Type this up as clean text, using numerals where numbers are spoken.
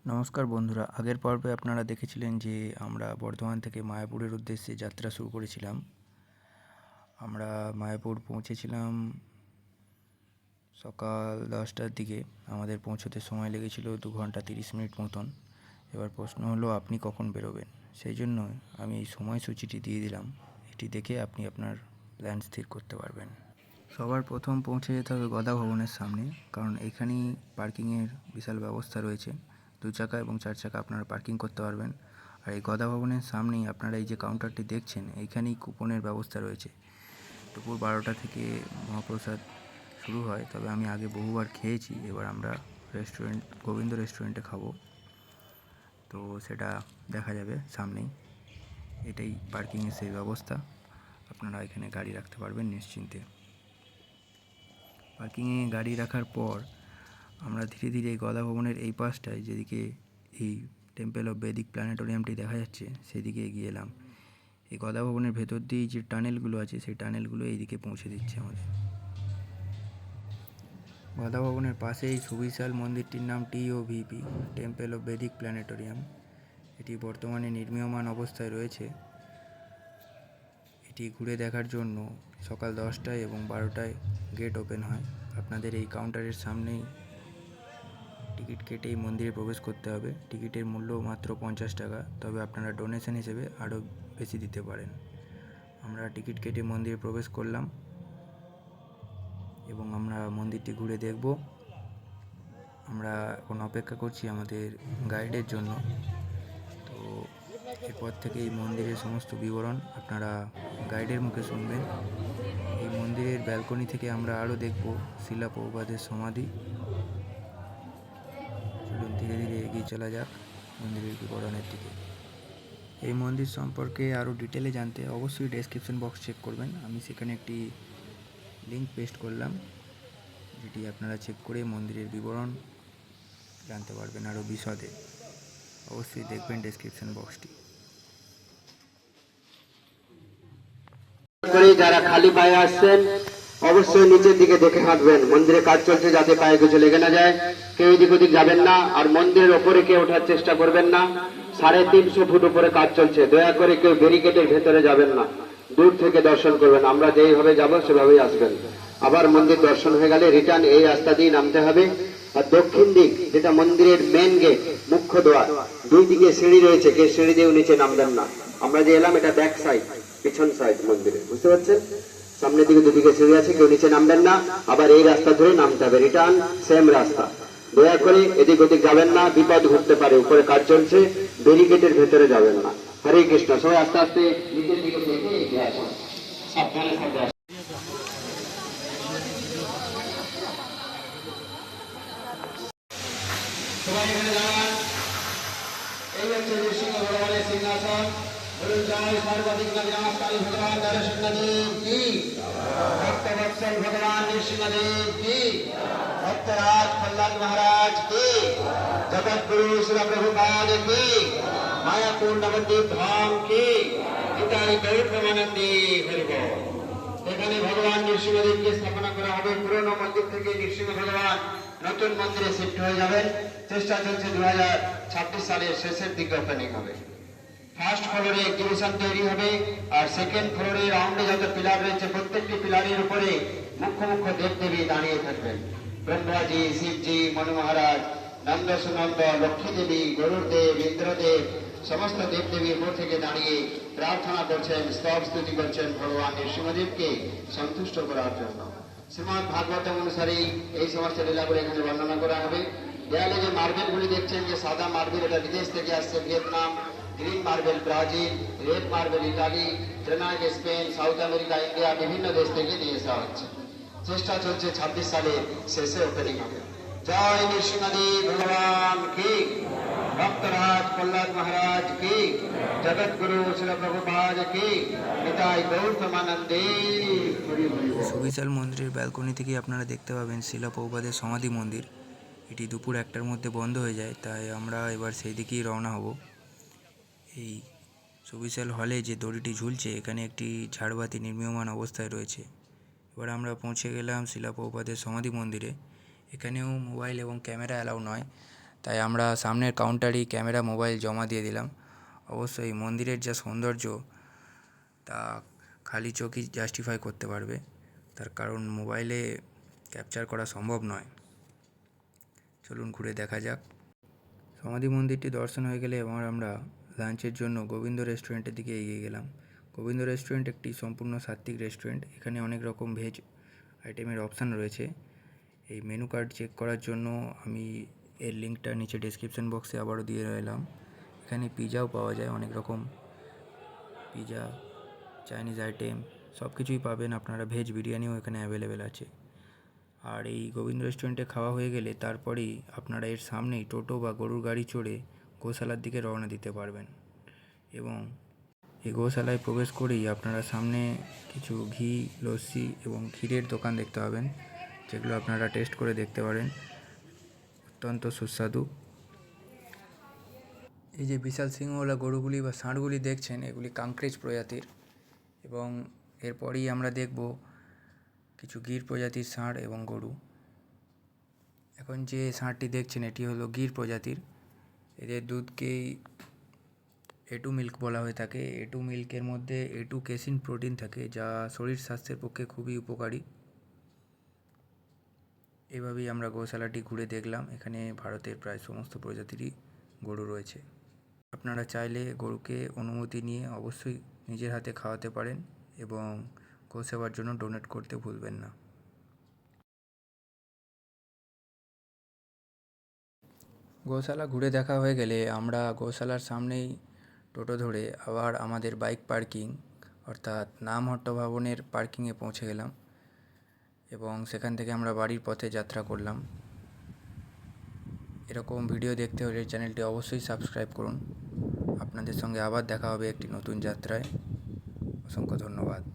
নমস্কার বন্ধুরা, আগের পর্বে আপনারা দেখেছিলেন যে আমরা বর্ধমান থেকে মায়াপুরের উদ্দেশ্যে যাত্রা শুরু করেছিলাম। আমরা মায়াপুর পৌঁছেছিলাম সকাল 10টার দিকে। আমাদের পৌঁছতে সময় লেগেছিল 2 ঘন্টা 30 মিনিট মতন। এবার প্রশ্ন হলো আপনি কখন বেরোবেন। সেই জন্য আমি এই সময়সূচিটি দিয়ে দিলাম। এটি দেখে আপনি আপনার প্ল্যান স্থির করতে পারবেন। সবার প্রথম পৌঁছে যেতে হবে গদা ভবনের সামনে, কারণ এখানেই পার্কিংয়ের বিশাল ব্যবস্থা রয়েছে। 2 চাকা এবং 4 চাকা আপনারা পার্কিং করতে পারবেন। আর এই গদা ভবনের সামনেই আপনারা এই যে কাউন্টারটি দেখছেন, এইখানেই কুপনের ব্যবস্থা রয়েছে। দুপুর 12টা থেকে মহাপ্রসাদ শুরু হয়, তবে আমি আগে বহুবার খেয়েছি। এবার আমরা গোবিন্দ রেস্টুরেন্টে খাবো, তো সেটা দেখা যাবে সামনেই। এটাই পার্কিংয়ের সেই ব্যবস্থা, আপনারা এখানে গাড়ি রাখতে পারবেন নিশ্চিন্তে। পার্কিংয়ে গাড়ি রাখার পর আমরা ধীরে ধীরে গদা ভবনের এই পাশটায়, যেদিকে এই টেম্পল অফ বেদিক প্ল্যানেটোরিয়ামটি দেখা যাচ্ছে, সেদিকে এগিয়ে এলাম। এই গদা ভবনের ভেতর দিয়েই যে টানেলগুলো আছে, সেই টানেলগুলো এইদিকে পৌঁছে দিচ্ছে আমাদের। গদা ভবনের পাশেই সুবিশাল মন্দিরটির নাম TOVP, টেম্পল অফ বেদিক প্ল্যানেটোরিয়াম। এটি বর্তমানে নির্মীয়মান অবস্থায় রয়েছে। এটি ঘুরে দেখার জন্য সকাল 10টায় এবং 12টায় গেট ওপেন হয়। আপনাদের এই কাউন্টারের সামনেই টিকিট কেটেই মন্দিরে প্রবেশ করতে হবে। টিকিটের মূল্য মাত্র 50 টাকা, তবে আপনারা ডোনেশন হিসেবে আরও বেশি দিতে পারেন। আমরা টিকিট কেটে মন্দিরে প্রবেশ করলাম এবং আমরা মন্দিরটি ঘুরে দেখব। আমরা এখন অপেক্ষা করছি আমাদের গাইডের জন্য। তো এরপর থেকে এই মন্দিরের সমস্ত বিবরণ আপনারা গাইডের মুখে শুনবেন। এই মন্দিরের ব্যালকনি থেকে আমরা আরও দেখব শিলা প্রভুপাদের সমাধি। চলুন ধীরে ধীরে এগিয়ে চলা যাক মন্দিরের বিবরণের দিকে। এই মন্দির সম্পর্কে আরও ডিটেলে জানতে অবশ্যই ডেসক্রিপশন বক্স চেক করবেন। আমি সেখানে একটি লিঙ্ক পেস্ট করলাম, যেটি আপনারা চেক করে মন্দিরের বিবরণ জানতে পারবেন আরও বিশদে। অবশ্যই দেখবেন ডেসক্রিপশন বক্সটি। যারা খালি পায়ে আসছেন অবশ্যই নিচের দিকে দেখে হাঁটবেন। মন্দিরে কাজ চলছে, যাতে পায়ে কিছু লেগে না যায়। কেউ এদিক ওদিক যাবেন না, আর মন্দিরের ওপরে কেউ ওঠার চেষ্টা করবেন না। 350 ফুট উপরে কাজ চলছে। দয়া করে কেউ ব্যারিকেডের ভেতরে যাবেন না, দূর থেকে দর্শন করবেন। আমরা যেইভাবে যাব সেভাবেই আসবেন। আবার মন্দির দর্শন হয়ে গেলে রিটার্ন এই রাস্তা দিয়ে নামতে হবে। আর দক্ষিণ দিক, যেটা মন্দিরের মেন গেট, মুখ্য দ্বার, 2 দিকে সিঁড়ি রয়েছে, কে সিঁড়ি দিয়েও নিচে নামবেন না। আমরা যে এলাম এটা ব্যাক সাইড, পিছন সাইড মন্দিরে, বুঝতে পারছেন? সামনের দিকে 2 দিকে সিঁড়ি আছে, কেউ নিচে নামবেন না। আবার এই রাস্তা ধরে নামতে হবে, রিটার্ন সেম রাস্তা। দয়া করে এদিক ওদিক যাবেন না, বিপদ ঘটতে পারে। উপরে কাজ চলছে, ব্যারিকেডের ভেতরে যাবেন না। হরে কৃষ্ণ। সবাই আস্তে আস্তে নিচের দিকে দেখে এগিয়ে আসুন, সাবধানে সাবধানে। সবাই এখানে দাঁড়ান। এই হচ্ছে নৃসিংহ ভগবানের সিংহাসন। বলুন জয় সর্বাধিক নমস্কারী ভগবান নরসিংহদেব কি, ভক্তবৎসল ভগবান নৃসিংহদেব কি, ভক্তরাজ প্রহ্লাদ মহারাজ কি, জগৎগুরু শিল প্রভুপাদ কি, মায়াপুর নবদ্বীপ ধাম কি, নিতাই গৌর প্রেমানন্দে হরি বল। এখানে ভগবান নৃসিংহদেবকে স্থাপনা করা হবে। পুরনো মন্দির থেকে নৃসিংহ ভগবান নতুন মন্দিরে শিফট হয়ে যাবেন। চেষ্টা চলছে 2026 সালের শেষের দিকে ওপেনিং হবে। ফার্স্ট ফ্লোরে এক্সিবিশন তৈরি হবে, আর সেকেন্ড ফ্লোরে রাউন্ডে যত পিলার রয়েছে, প্রত্যেকটি পিলারের উপরে মুখ্য মুখ্য দেবদেবী দাঁড়িয়ে থাকবেন। ব্রহ্মাজি, শিবজি, মনু মহারাজ, নন্দ সুনন্দ, লক্ষ্মী দেবী, গরুর দেব, ইন্দ্রদেব, সমস্ত দেবদেবীর উপর থেকে দাঁড়িয়ে প্রার্থনা করছেন, স্তব স্তুতি করছেন ভগবান নৃসিংহদেবকে সন্তুষ্ট করার জন্য। শ্রীমদ ভাগবত অনুসারে এই সমস্ত লীলাগুলো এখানে বর্ণনা করা হবে। দেয়ালে যে মার্বেলগুলি দেখছেন, যে সাদা মার্বেল, এটা বিদেশ থেকে আসছে, Vietnam. Green marble Brazil, red marble Italy, granite Spain, south America, India, বিভিন্ন দেশ থেকে নিয়ে আসা হচ্ছে। চেষ্টা চলছে 26 সালে শেষে ওপেনিং হবে। জয় নৃসিংহদেব ভগবান কি, ভক্তরাজ প্রহ্লাদ মহারাজ কি, জগৎগুরু শিল প্রভুপাদ কি, নিতাই গৌর প্রেমানন্দে হরি হরি বল। সুবিশাল মন্দিরের ব্যালকনি থেকে আপনারা দেখতে পাবেন শিলা প্রভুপাদের সমাধি মন্দির। এটি দুপুর 1টার মধ্যে বন্ধ হয়ে যায়, তাই আমরা এবার সেই দিকেই রওনা হব। এই সুবিশাল হলে যে দড়িটি ঝুলছে, এখানে একটি ঝাড়বাতি নির্মীয়মান অবস্থায় রয়েছে। এবার আমরা পৌঁছে গেলাম শিলা প্রভুপাদের সমাধি মন্দিরে। এখানেও মোবাইল এবং ক্যামেরা অ্যালাউ নয়, তাই আমরা সামনের কাউন্টারেই ক্যামেরা মোবাইল জমা দিয়ে দিলাম। অবশ্যই মন্দিরের যা সৌন্দর্য তা খালি চোখই জাস্টিফাই করতে পারবে, তার কারণ মোবাইলে ক্যাপচার করা সম্ভব নয়। চলুন ঘুরে দেখা যাক। সমাধি মন্দিরটি দর্শন হয়ে গেলে এবার আমরা লাঞ্চের জন্য গোবিন্দ রেস্টুরেন্টের দিকে এগিয়ে গেলাম। গোবিন্দ রেস্টুরেন্ট একটি সম্পূর্ণ সাত্ত্বিক রেস্টুরেন্ট। এখানে অনেক রকম ভেজ আইটেমের অপশান রয়েছে। এই মেনু কার্ড চেক করার জন্য আমি এর লিঙ্কটা নিচে ডেসক্রিপশন বক্সে আবারও দিয়ে রইলাম। এখানে পিৎজাও পাওয়া যায়, অনেক রকম পিৎজা, চাইনিজ আইটেম সব কিছুই পাবেন আপনারা। ভেজ বিরিয়ানিও এখানে অ্যাভেলেবেল আছে। আর এই গোবিন্দ রেস্টুরেন্টে খাওয়া হয়ে গেলে তারপরেই আপনারা এর সামনেই টোটো বা গরুর গাড়ি চড়ে গোশালার দিকে রওনা দিতে পারবেন। এবং এই গোশালায় প্রবেশ করেই আপনারা সামনে কিছু ঘি, লস্যি এবং ক্ষীরের দোকান দেখতে পাবেন, যেগুলো আপনারা টেস্ট করে দেখতে পারেন, অত্যন্ত সুস্বাদু। এই যে বিশাল সিংহওয়ালা গরুগুলি বা ষাঁড়গুলি দেখছেন, এগুলি কাঙ্ক্রেজ প্রজাতির। এবং এরপরেই আমরা দেখব কিছু গির প্রজাতির ষাঁড় এবং গরু। এখন যে ষাঁড়টি দেখছেন এটি হলো গির প্রজাতির। এদের দুধকেই A2 মিল্ক বলা হয়ে থাকে। A2 মিল্কের মধ্যে A2 কেসিন প্রোটিন থাকে, যা শরীর স্বাস্থ্যের পক্ষে খুবই উপকারী। এভাবেই আমরা গোশালাটি ঘুরে দেখলাম। এখানে ভারতের প্রায় সমস্ত প্রজাতিরই গরু রয়েছে। আপনারা চাইলে গরুকে অনুমতি নিয়ে অবশ্যই নিজের হাতে খাওয়াতে পারেন এবং গোসেবার জন্য ডোনেট করতে ভুলবেন না। গোশালা ঘুরে দেখা হয়ে গেলে আমরা গোশালার সামনেই টোটো ধরে আবার আমাদের বাইক পার্কিং অর্থাৎ নামহট্ট ভবনের পার্কিংয়ে পৌঁছে গেলাম এবং সেখান থেকে আমরা বাড়ির পথে যাত্রা করলাম। এরকম ভিডিও দেখতে হলে চ্যানেলটি অবশ্যই সাবস্ক্রাইব করুন। আপনাদের সঙ্গে আবার দেখা হবে একটি নতুন যাত্রায়। অসংখ্য ধন্যবাদ।